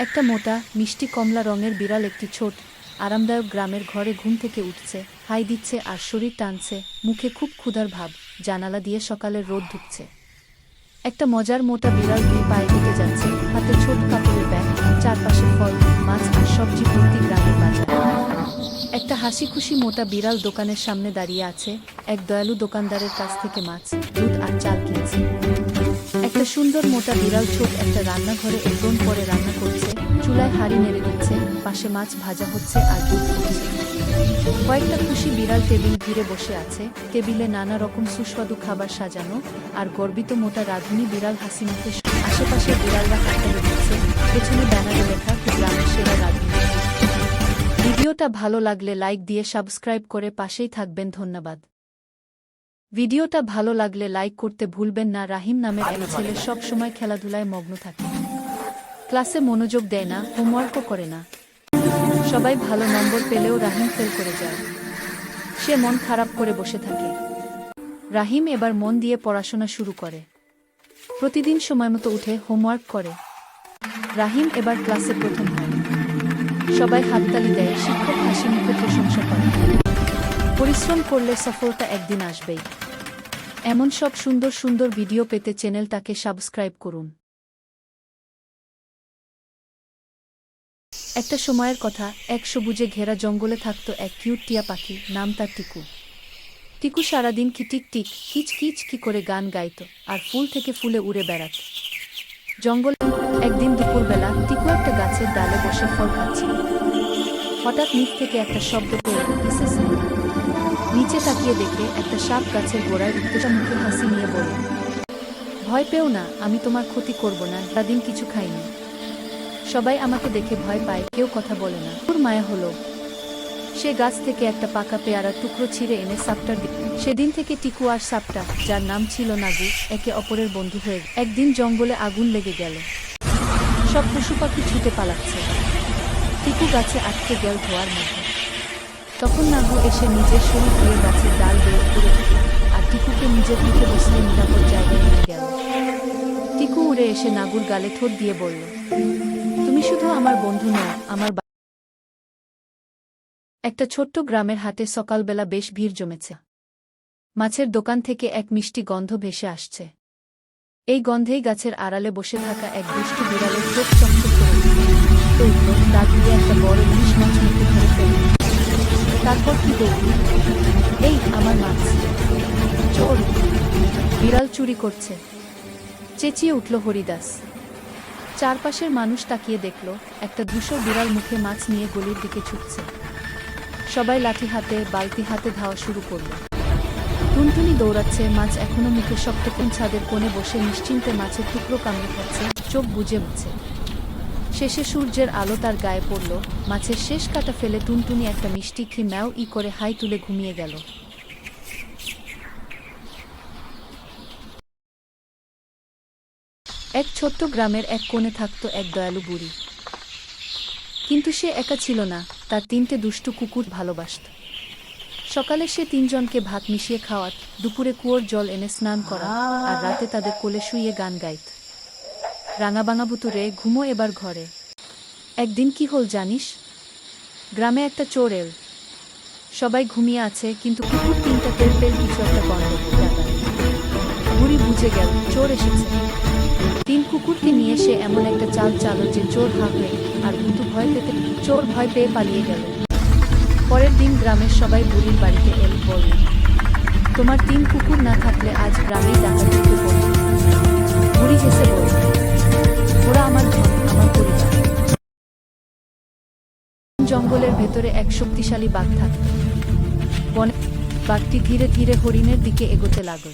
একটা মোটা মিষ্টি কমলা রঙের বিড়াল একটি ছোট আরামদায়ক গ্রামের ঘরে ঘুম থেকে উঠছে, হাই দিচ্ছে আর শরীর টানছে, মুখে খুব ক্ষুধার ভাব, জানালা দিয়ে সকালের রোদ ঢুকছে। একটা মজার মোটা বিড়াল দুই পায়ে হেঁটে যাচ্ছে, হাতে ছোট কাপড়ের ব্যাগ, চারপাশে ফল, মাছ আর সবজি ভর্তি গ্রামের বাজার। একটা হাসি খুশি মোটা বিড়াল দোকানের সামনে দাঁড়িয়ে আছে, এক দয়ালু দোকানদারের কাছ থেকে মাছ, দুধ আর চাল কিনছে। একটা সুন্দর মোটা বিড়াল ছোট একটা রান্নাঘরে এপ্রন পরে রান্না করছে, চুলায় হাঁড়ি নেড়ে দিচ্ছে, পাশে মাছ ভাজা হচ্ছে আর দুধ ফুটছে। কয়েকটা খুশি বিড়াল টেবিল ঘিরে বসে আছে, টেবিলে নানা রকম সুস্বাদু খাবার সাজানো, আর গর্বিত মোটা রাঁধুনি বিড়াল হাসি মুখে। আশেপাশে বিড়ালরা হাততালি দিচ্ছে, পেছনে ব্যানারে লেখা গ্রামের সেরা রাঁধুনি। ভিডিওটা ভালো লাগলে লাইক দিয়ে সাবস্ক্রাইব করে পাশেই থাকবেন। ধন্যবাদ। ভিডিওটা ভালো লাগলে লাইক করতে ভুলবেন না। রাহিম নামের এক ছেলে সব সময় খেলাধুলায় মগ্ন থাকে, ক্লাসে মনোযোগ দেয় না, হোমওয়ার্কও করে না। সবাই ভালো নম্বর পেলেও রাহিম ফেল করে যায়। সে মন খারাপ করে বসে থাকে। রাহিম এবার মন দিয়ে পড়াশোনা শুরু করে, প্রতিদিন সময়মতো উঠে হোমওয়ার্ক করে। রাহিম এবার ক্লাসে প্রথম হয়, সবাই হাততালি দেয়, শিক্ষক হাসি মুখে প্রশংসা করে। পরিশ্রম করলে সফলতা একদিন আসবেই। এমন সব সুন্দর সুন্দর ভিডিও পেতে চ্যানেলটাকে সাবস্ক্রাইব করুন। একটা সময়ের কথা, এক সবুজে ঘেরা জঙ্গলে থাকত এক কিউট টিয়া পাখি, নাম তার টিকু। টিকু সারাদিন কিটিক টিক কিচ কিচ কি করে গান গাইত আর ফুল থেকে ফুলে উড়ে বেড়াত জঙ্গলে। একদিন দুপুরবেলা টিকু একটা গাছের ডালে বসে ফল খাচ্ছিল। হঠাৎ নিচ থেকে একটা শব্দ পেয়ে নিচে তাকিয়ে দেখে একটা সাপ গাছের গোড়ায় উত্তেজনা মুখে হাসি নিয়ে বলল, ভয় পেও না, আমি তোমার ক্ষতি করব না, সারাদিন কিছু খাইনি। সবাই আমাকে দেখে ভয় পায়, কেউ কথা বলে না। ওর মায়া হলো, সে গাছ থেকে একটা পাকা পেয়ারার টুকরো ছিঁড়ে এনে সাপটার দিল। সেদিন থেকে টিকু আর সাপটা, যার নাম ছিল নাগু, একে অপরের বন্ধু হয়ে গেল। একদিন জঙ্গলে আগুন লেগে গেল, সব পশু পাখি ছুটে পালাচ্ছে। টিকু গাছে আটকে গেল ধোয়ার মধ্যে। তখন নাগু এসে নিজের শরীর দিয়ে গাছের ডাল বের করে দিল আর টিকুকে নিজের পিঠে বসিয়ে নিরাপদ জায়গায় নিয়ে গেল। টিকু উড়ে এসে নাগুর গালে ঠোঁট দিয়ে বলল, তুমি শুধু আমার বন্ধু নও, আমার। একটা ছোট্ট গ্রামের হাটে সকালবেলা বেশ ভিড় জমেছে। মাছের দোকান থেকে এক মিষ্টি গন্ধ ভেসে আসছে। এই গন্ধেই গাছের আড়ালে বসে থাকা এক দুষ্টু বিড়ালের চোখ চকচক করে উঠল। দাঁত দিয়ে একটা বড় ইলিশ মাছ মুখে ধরে ফেলল। তারপর কি দেখল, এই আমার মাছ, চোর, বিড়াল চুরি করছে, চেঁচিয়ে উঠল হরিদাস। চারপাশের মানুষ তাকিয়ে দেখল, একটা ধূসর বিড়াল মুখে মাছ নিয়ে গলির দিকে ছুটছে। সবাই লাঠি হাতে বালতি হাতে ধাওয়া শুরু করল। টুনটুনি দৌড়াচ্ছে, মাছ এখনো মুখে শক্ত। কোন ছাদের কোণে বসে নিশ্চিন্তে মাছের টুকরো কামড়ে খাচ্ছে, চোখ বুজে উঠছে। শেষে সূর্যের আলো তার গায়ে পড়ল, মাছের শেষ কাটা ফেলে টুনটুনি একটা মিষ্টি খেয়ে ম্যাও ই করে হাই তুলে ঘুমিয়ে গেল। এক ছোট্ট গ্রামের এক কোণে থাকত এক দয়ালু বুড়ি। কিন্তু সে একা ছিল না, তার তিনটে দুষ্টু কুকুর ভালোবাসত। সকালে সে তিনজনকে ভাত মিশিয়ে খাওয়াত, দুপুরে কুয়োর জল এনে স্নান করা, আর রাতে তাদের কোলে শুইয়ে গান গাইত। রাঙাবাঙাবুতুরে ঘুমো এবার ঘরে। একদিন কি হল জানিস? গ্রামে একটা চোর এল। সবাই ঘুমিয়ে আছে, কিন্তু কুকুর তিনটা তেল তেল কিছু একটা গন্ধ। বুড়ি বুঝে গেল চোর এসেছে। তিন কুকুরকে নিয়ে সে এমন একটা চাল চালো যে চোর হা হয়ে, আর ভূতু ভয় পেতে চোর ভয় পেয়ে পালিয়ে গেল। পরের দিন গ্রামের সবাই বুড়ির বাড়িতে এল, বলল, তোমার তিন কুকুর না থাকলে আজ গ্রামেই ডাকাতি হতে পড়ত। বুড়ি হেসে বলল, ওরা আমার ধন, আমার পরিবার। জঙ্গলের ভেতরে এক শক্তিশালী বাঘ থাকত। বনে বাঘটি ধীরে ধীরে হরিণের দিকে এগোতে লাগল।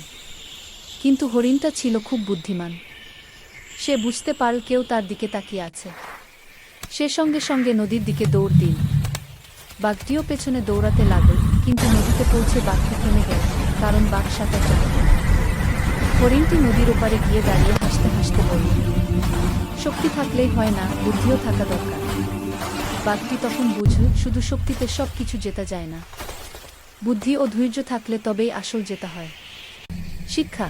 কিন্তু হরিণটা ছিল খুব বুদ্ধিমান। সে বুঝতে পারল কেউ তার দিকে তাকিয়ে আছে। সে সঙ্গে সঙ্গে নদীর দিকে দৌড় দিল। বাঘটিও পেছনে দৌড়াতে লাগল, কিন্তু নদীতে পৌঁছে বাঘটি থেমে গেল, কারণ বাঘ সাঁতার জানে না। হরিণটি নদীর ওপারে গিয়ে দাঁড়িয়ে হাসতে হাসতে বলল, শক্তি থাকলেই হয় না, বুদ্ধিও থাকা দরকার। বাঘটি তখন বুঝল, শুধু শক্তিতে সব কিছু জেতা যায় না, বুদ্ধি ও ধৈর্য থাকলে তবেই আসল জেতা হয়। শিক্ষা,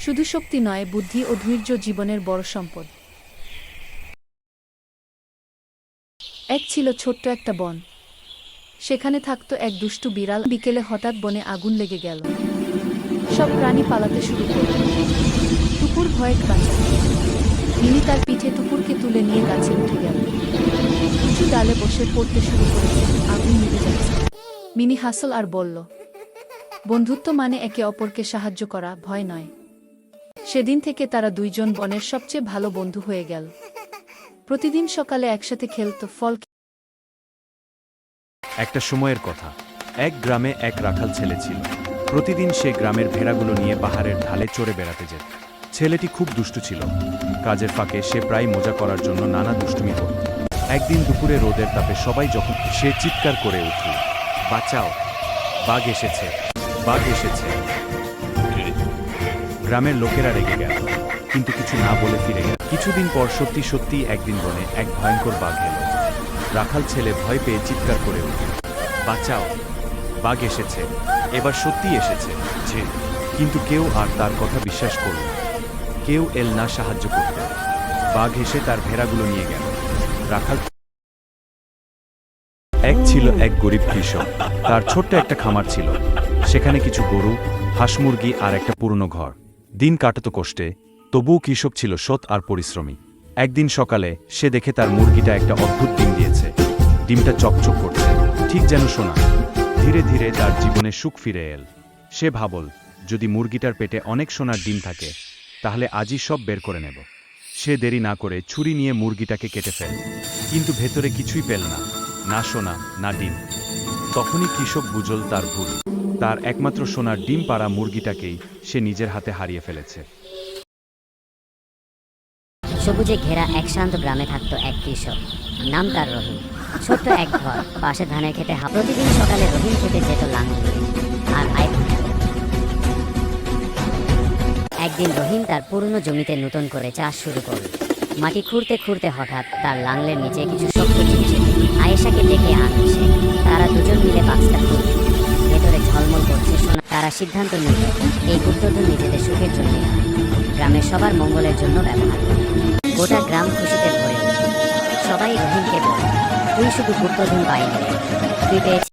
শুধু শক্তি নয়, বুদ্ধি ও ধৈর্য জীবনের বড় সম্পদ। এক ছিল ছোট্ট একটা বন। সেখানে থাকতো এক দুষ্টু বিড়াল। বিকেলে হঠাৎ বনে আগুন লেগে গেল। সব প্রাণী পালাতে শুরু করল। টুকুর ভয়ে বাঁচল। মিনি তার পিঠে টুকুরকে তুলে নিয়ে গাছে উঠে গেল। উঁচু ডালে বসে পড়তে শুরু করেছে। আগুন নিভে যাচ্ছে। মিনি হাসল আর বলল, বন্ধুত্ব মানে একে অপরকে সাহায্য করা, ভয় নয়। সেদিন থেকে তারা দুইজন বনের সবচেয়ে ভালো বন্ধু হয়ে গেল। প্রতিদিন সকালে একসাথে খেলত, ফল। একটা সময়ের কথা, এক গ্রামে এক রাখাল ছেলে ছিল। প্রতিদিন সে গ্রামের ভেড়াগুলো নিয়ে পাহাড়ের ঢালে চড়ে বেড়াতে যেত। ছেলেটি খুব দুষ্টু ছিল। কাজের ফাঁকে সে প্রায় মজা করার জন্য নানা দুষ্টুমি করত। একদিন দুপুরে রোদের তাপে সবাই যখন সে চিৎকার করে উঠল, বাঁচাও, বাঘ এসেছে, বাঘ এসেছে। গ্রামের লোকেরা রেগে গেল, কিন্তু কিছু না বলে ফিরে গেল। কিছুদিন পর সত্যি সত্যি একদিন বনে এক ভয়ঙ্কর বাঘ এলো। রাখাল ছেলে ভয় পেয়ে চিৎকার করে উঠল, বাঁচাও, বাঘ এসেছে, এবার সত্যি এসেছে যে। কিন্তু কেউ আর তার কথা বিশ্বাস করল না। কেউ এল না সাহায্য করতে। বাঘ এসে তার ভেড়াগুলো নিয়ে গেল। রাখাল এক ছিল এক গরিব কৃষক। তার ছোট্ট একটা খামার ছিল। সেখানে কিছু গরু, হাঁস মুরগি আর একটা পুরনো ঘর। দিন কাটত কষ্টে, তবুও কৃষক ছিল সৎ আর পরিশ্রমী। একদিন সকালে সে দেখে তার মুরগিটা একটা অদ্ভুত ডিম দিয়েছে। ডিমটা চকচক করছে, ঠিক যেন সোনা। ধীরে ধীরে তার জীবনে সুখ ফিরে এল। সে ভাবল, যদি মুরগিটার পেটে অনেক সোনার ডিম থাকে, তাহলে আজই সব বের করে নেব। সে দেরি না করে ছুরি নিয়ে মুরগিটাকে কেটে ফেল, কিন্তু ভেতরে কিছুই পেল না, না সোনা না ডিম। তখনই কৃষক বুঝল তার ভুল। তার একমাত্র সোনার ডিম পাড়া মুরগিটাকেই সে নিজের হাতে হারিয়ে ফেলেছে। সবুজে ঘেরা এক শান্ত গ্রামে থাকতো এক কৃষক, নাম তার রহিম। ছোট্ট এক ঘর, পাশে ধানের খেতে। প্রতিদিন সকালে রহিম খেতে যেত লাঙল নিয়ে, আর একদিন রহিম তার পুরনো জমিতে নতুন করে চাষ শুরু করল। মাটি খুঁড়তে খুঁড়তে হঠাৎ তার লাঙলের নিচে কিছু শক্ত জিনিস আয়েশাকে ডেকে আনছে। তারা দুজন মিলে বাক্সটা খুলল। ভেতরে ঝলমল করছে সোনা। তারা সিদ্ধান্ত নিল, এই গুপ্তধন নিজেদের সুখের জন্য নয়, গ্রামের সবার মঙ্গলের জন্য ব্যবহার করে। গোটা গ্রাম খুশিতে ভরে উঠল। সবাই রহিমকে বলল, তুই শুধু গুপ্তধন পাইনি, তুই পেয়েছিস